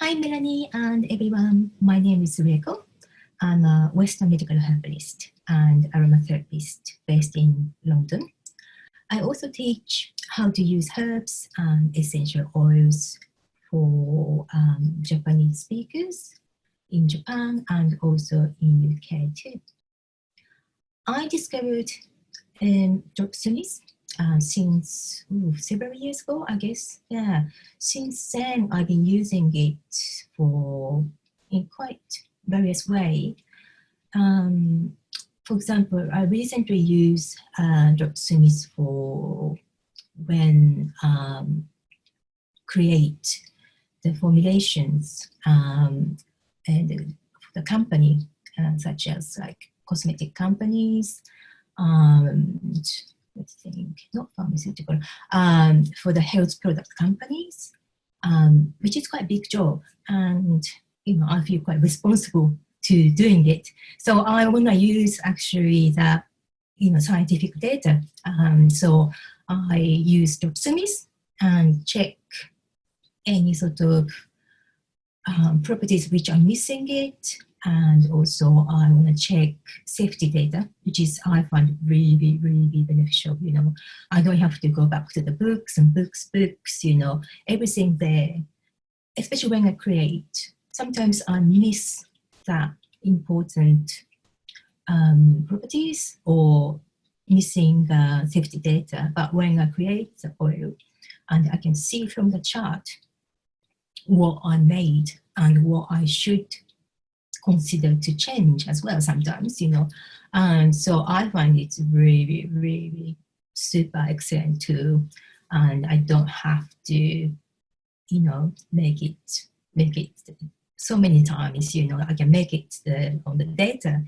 Hi, Melanie and everyone. My name is Rieko. I'm a Western medical herbalist and aromatherapist based in London. I also teach how to use herbs and essential oils for Japanese speakers in Japan and also in UK too. I discovered Dropsmart since several years ago, I guess. Yeah. Since then, I've been using it in quite various ways. For example, I recently used Dropsmart for when create the formulations and the company, such as like cosmetic companies, let's think, not pharmaceutical, for the health product companies, which is quite a big job. And, I feel quite responsible to doing it. So I want to use actually the, scientific data. So I use Dropsmart and check any sort of properties which are missing it. And also I want to check safety data, which is I find really, really beneficial. I don't have to go back to the books and books, everything there, especially when I create. Sometimes I miss that important properties or missing safety data. But when I create the oil and I can see from the chart what I made and what I should consider to change as well sometimes, And so I find it really, really super excellent tool. And I don't have to, make it so many times, I can make it on the data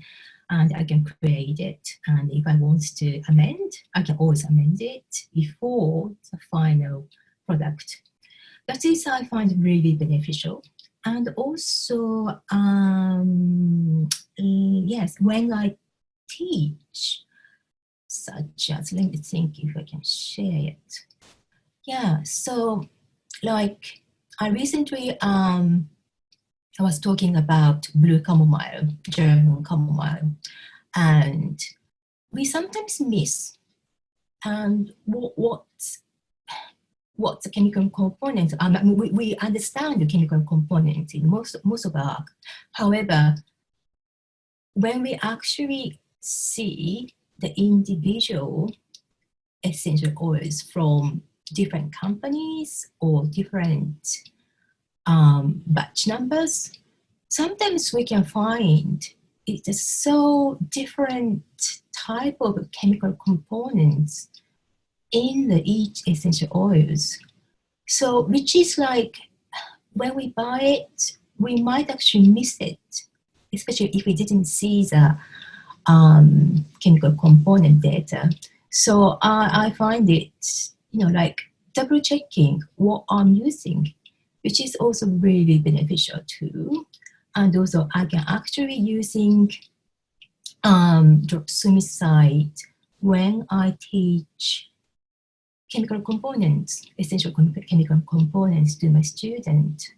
and I can create it. And if I want to amend, I can always amend it before the final product. That is, I find really beneficial. And also, yes, when I teach, such as, let me think if I can share it. Yeah, so like I recently, I was talking about blue chamomile, German chamomile, and we sometimes miss and what's the chemical components. We understand the chemical components in most of our work. However, when we actually see the individual essential oils from different companies or different batch numbers, sometimes we can find it's so different type of chemical components in each essential oils. So, which is like when we buy it, we might actually miss it, especially if we didn't see the chemical component data. So I find it, like double checking what I'm using, which is also really beneficial too. And also I can actually using Dropsmart site when I teach chemical components, essential chemical components to my student.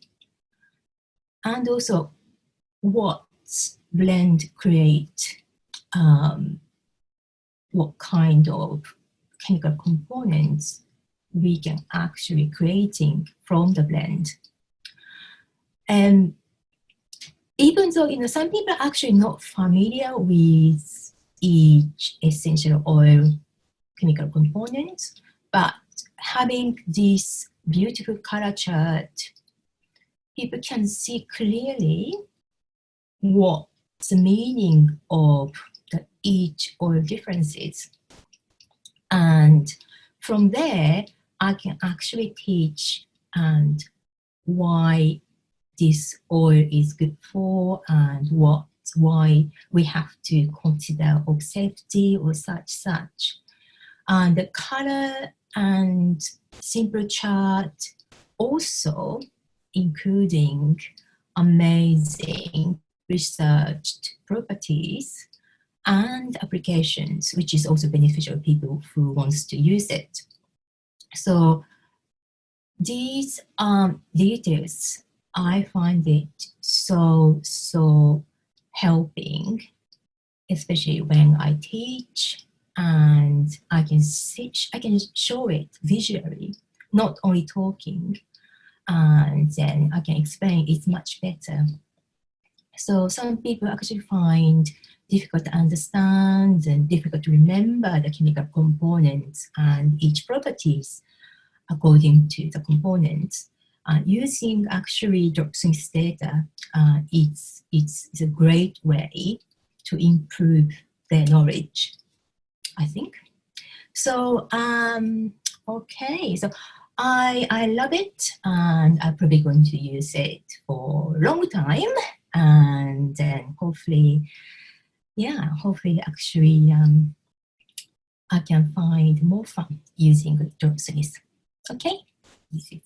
And also what blend create, what kind of chemical components we can actually creating from the blend. And even though, some people are actually not familiar with each essential oil chemical components, but having this beautiful color chart, people can see clearly what's the meaning of each oil differences. And from there, I can actually teach and why this oil is good for and why we have to consider of safety or such. And the color and simple chart also including amazing researched properties and applications, which is also beneficial to people who wants to use it. So these details I find it so helping, especially when I teach, and I can show it visually, not only talking, and then I can explain it much better. So some people actually find difficult to understand and difficult to remember the chemical components and each properties according to the components. Using actually Dropsmart data, it's a great way to improve their knowledge, I think. So, okay, so I love it, and I'm probably going to use it for a long time, and then hopefully, yeah, hopefully actually I can find more fun using Dropsmart. Okay, easy.